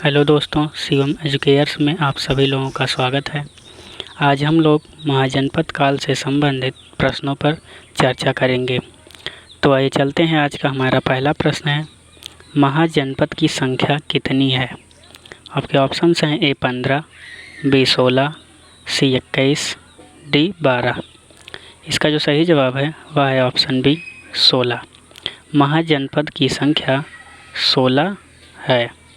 Hello दोस्तों, शिवम एजुकेयर्स में आप सभी लोगों का स्वागत है। आज हम लोग महाजनपद काल से संबंधित प्रश्नों पर चर्चा करेंगे। तो आइए चलते हैं। आज का हमारा पहला प्रश्न है, महाजनपद की संख्या कितनी है? आपके ऑप्शंस हैं ए 15, बी 16, सी 21, डी 12। इसका जो सही जवाब है वह है ऑप्शन बी 16। महाजनपद की संख्या 16 है।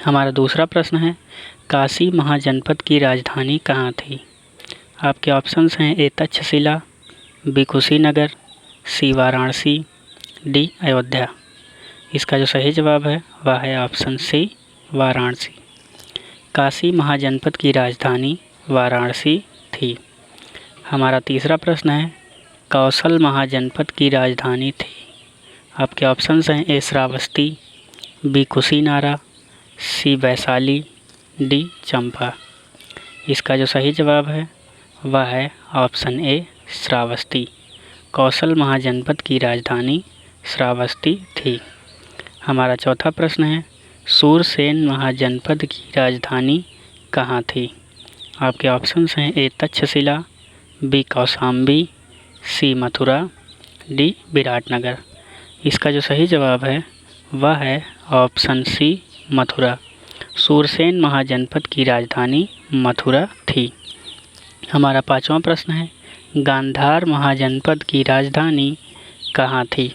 हमारा दूसरा प्रश्न है, काशी महाजनपद की राजधानी कहाँ थी? आपके ऑप्शंस हैं ए तक्षशिला, बी कुशीनगर, सी वाराणसी, डी अयोध्या। इसका जो सही जवाब है वह है ऑप्शन सी वाराणसी। काशी महाजनपद की राजधानी वाराणसी थी। हमारा तीसरा प्रश्न है, कौशल महाजनपद की राजधानी थी। आपके ऑप्शंस हैं ए श्रावस्ती, बी कुशीनारा, सी वैशाली, डी चंपा। इसका जो सही जवाब है वह है ऑप्शन ए श्रावस्ती। कौशल महाजनपद की राजधानी श्रावस्ती थी। हमारा चौथा प्रश्न है, सूरसेन महाजनपद की राजधानी कहाँ थी? आपके ऑप्शंस हैं ए तक्षशिला, बी कौशाम्बी, सी मथुरा, डी विराटनगर। इसका जो सही जवाब है वह है ऑप्शन सी मथुरा। सूरसेन महाजनपद की राजधानी मथुरा थी। हमारा पांचवा प्रश्न है, गांधार महाजनपद की राजधानी कहाँ थी?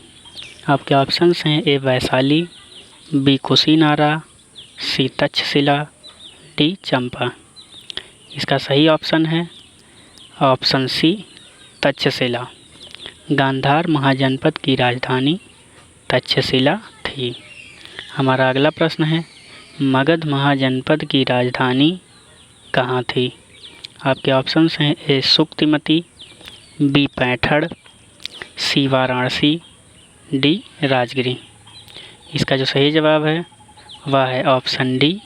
आपके ऑप्शंस हैं ए वैशाली, बी कुशीनारा, सी तक्षशिला, डी चंपा। इसका सही ऑप्शन है ऑप्शन सी तक्षशिला। गांधार महाजनपद की राजधानी तक्षशिला थी। हमारा अगला प्रश्न है, मगध महाजनपद की राजधानी कहाँ थी? आपके ऑप्शंस हैं ए सुक्तिमती, बी पैंठड़, सी वाराणसी, डी राजगिरी। इसका जो सही जवाब है वह है ऑप्शन डी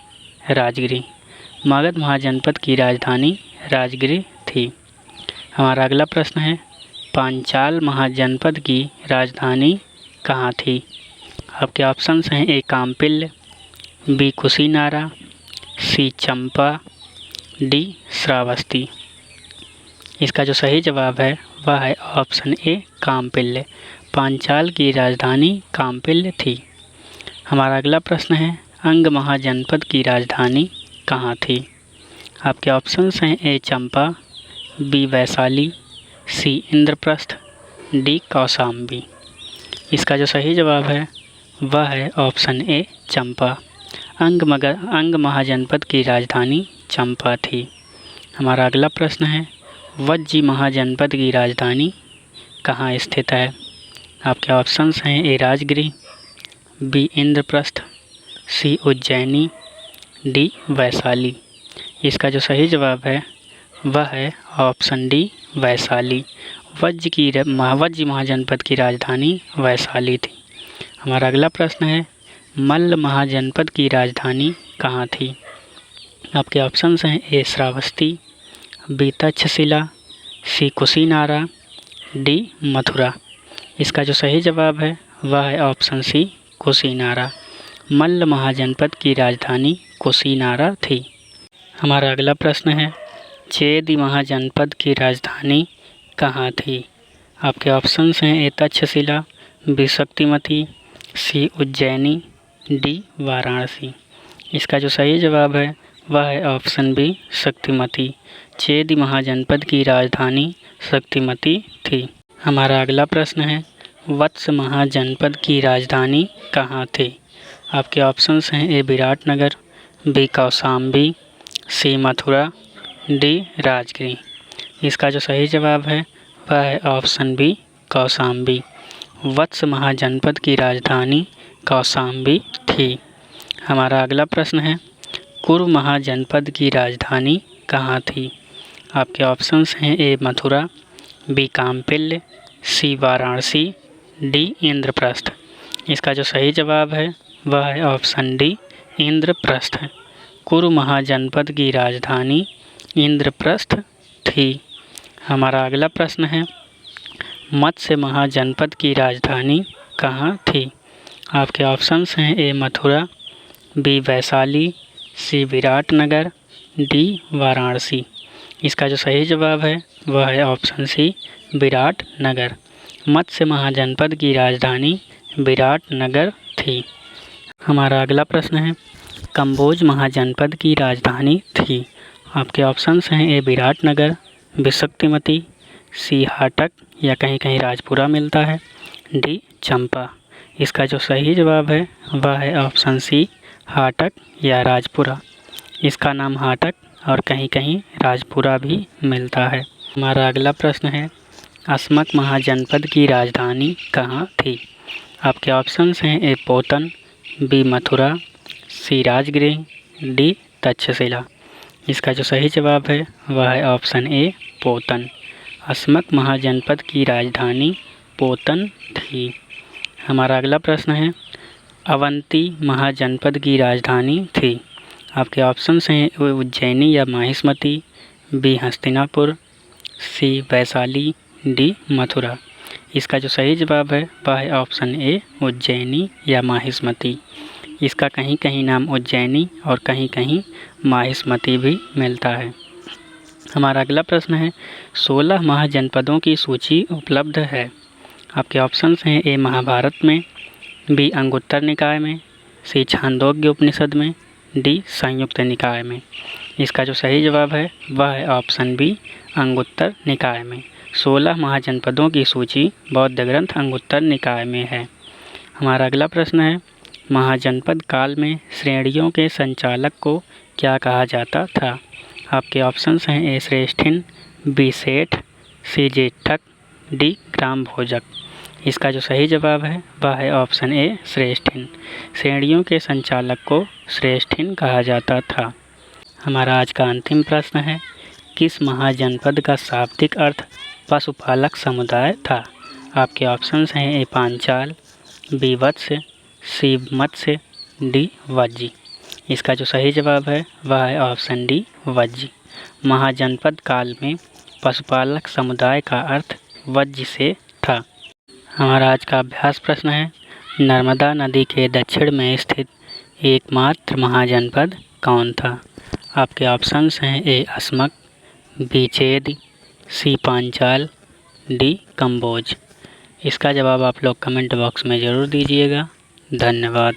राजगिरी। मगध महाजनपद की राजधानी राजगिरी थी। हमारा अगला प्रश्न है, पांचाल महाजनपद की राजधानी कहाँ थी? आपके ऑप्शंस हैं ए काम्पिल्य, बी कुशीनारा, सी चंपा, डी श्रावस्ती। इसका जो सही जवाब है वह है ऑप्शन ए काम्पिल्य। पांचाल की राजधानी काम्पिल्य थी। हमारा अगला प्रश्न है, अंग महाजनपद की राजधानी कहाँ थी? आपके ऑप्शंस हैं ए चंपा, बी वैशाली, सी इंद्रप्रस्थ, डी कौशाम्बी। इसका जो सही जवाब है वह है ऑप्शन ए चंपा। अंग महाजनपद की राजधानी चंपा थी। हमारा अगला प्रश्न है, वज्जी महाजनपद की राजधानी कहाँ स्थित है? आपके ऑप्शंस हैं ए राजगिरी, बी इंद्रप्रस्थ, सी उज्जैनी, डी वैशाली। इसका जो सही जवाब है वह है ऑप्शन डी वैशाली। वज्जी महाजनपद की राजधानी वैशाली थी। हमारा अगला प्रश्न है, मल्ल महाजनपद की राजधानी कहाँ थी? आपके ऑप्शंस हैं ए श्रावस्ती, बी तक्षशिला, सी कुशीनारा, डी मथुरा। इसका जो सही जवाब है वह है ऑप्शन सी कुशीनारा। मल्ल महाजनपद की राजधानी कुशीनारा थी। हमारा अगला प्रश्न है, चेदी महाजनपद की राजधानी कहाँ थी? आपके ऑप्शंस हैं ए तक्षशिला, बी शक्तिमती, सी उज्जैनी, डी वाराणसी। इसका जो सही जवाब है वह है ऑप्शन बी शक्तिमती। चेदी महाजनपद की राजधानी शक्तिमती थी। हमारा अगला प्रश्न है, वत्स महाजनपद की राजधानी कहाँ थी? आपके ऑप्शंस हैं ए विराटनगर, बी कौशाम्बी, सी मथुरा, डी राजगिरी। इसका जो सही जवाब है वह है ऑप्शन बी कौशाम्बी। वत्स महाजनपद की राजधानी कौशाम्बी थी। हमारा अगला प्रश्न है, कुरु महाजनपद की राजधानी कहाँ थी? आपके ऑप्शंस हैं ए मथुरा, बी काम्पिल्य, सी वाराणसी, डी इंद्रप्रस्थ। इसका जो सही जवाब है वह है ऑप्शन डी इंद्रप्रस्थ। कुरु महाजनपद की राजधानी इंद्रप्रस्थ थी। हमारा अगला प्रश्न है, मत्स्य महाजनपद की राजधानी कहाँ थी? आपके ऑप्शंस हैं ए मथुरा, बी वैशाली, सी विराटनगर, डी वाराणसी। इसका जो सही जवाब है वह है ऑप्शन सी विराटनगर। मत्स्य महाजनपद की राजधानी विराटनगर थी। हमारा अगला प्रश्न है, कंबोज महाजनपद की राजधानी थी। आपके ऑप्शंस हैं ए विराटनगर, बी शक्तिमती, सी हाटक या कहीं कहीं राजपुरा मिलता है, डी चंपा। इसका जो सही जवाब है वह है ऑप्शन सी हाटक या राजपुरा। इसका नाम हाटक और कहीं कहीं राजपुरा भी मिलता है। हमारा अगला प्रश्न है, अस्मक महाजनपद की राजधानी कहाँ थी। आपके ऑप्शंस हैं ए पोतन, बी मथुरा, सी राजगृह, डी तक्षशिला। इसका जो सही जवाब है वह है ऑप्शन ए पोतन। अस्मक महाजनपद की राजधानी पोतन थी। हमारा अगला प्रश्न है, अवंती महाजनपद की राजधानी थी। आपके ऑप्शंस हैं उज्जैनी या माहिष्मती, बी हस्तिनापुर, सी वैशाली, डी मथुरा। इसका जो सही जवाब है वह है ऑप्शन ए उज्जैनी या माहिष्मती। इसका कहीं कहीं नाम उज्जैनी और कहीं कहीं माहिष्मती भी मिलता है। हमारा अगला प्रश्न है, 16 महाजनपदों की सूची उपलब्ध है। आपके ऑप्शंस हैं ए महाभारत में, बी अंगुत्तर निकाय में, सी छांदोग्य उपनिषद में, डी संयुक्त निकाय में। इसका जो सही जवाब है वह है ऑप्शन बी अंगुत्तर निकाय में। 16 महाजनपदों की सूची बौद्ध ग्रंथ अंगुत्तर निकाय में है। हमारा अगला प्रश्न है, महाजनपद काल में श्रेणियों के संचालक को क्या कहा जाता था। आपके ऑप्शंस हैं ए श्रेष्ठिन, बी सेठ, सी जेठक, डी ग्राम भोजक। इसका जो सही जवाब है वह है ऑप्शन ए श्रेष्ठिन। श्रेणियों के संचालक को श्रेष्ठिन कहा जाता था। हमारा आज का अंतिम प्रश्न है, किस महाजनपद का शाब्दिक अर्थ पशुपालक समुदाय था। आपके ऑप्शंस हैं ए पांचाल, बी वत्स्य, सी मत्स्य, डी वज्जी। इसका जो सही जवाब है वह है ऑप्शन डी वज्जी। महाजनपद काल में पशुपालक समुदाय का अर्थ वज्जी से था। हमारा आज का अभ्यास प्रश्न है, नर्मदा नदी के दक्षिण में स्थित एकमात्र महाजनपद कौन था। आपके ऑप्शंस हैं ए अस्मक, बी चेद, सी पांचाल, डी कंबोज। इसका जवाब आप लोग कमेंट बॉक्स में ज़रूर दीजिएगा। धन्यवाद।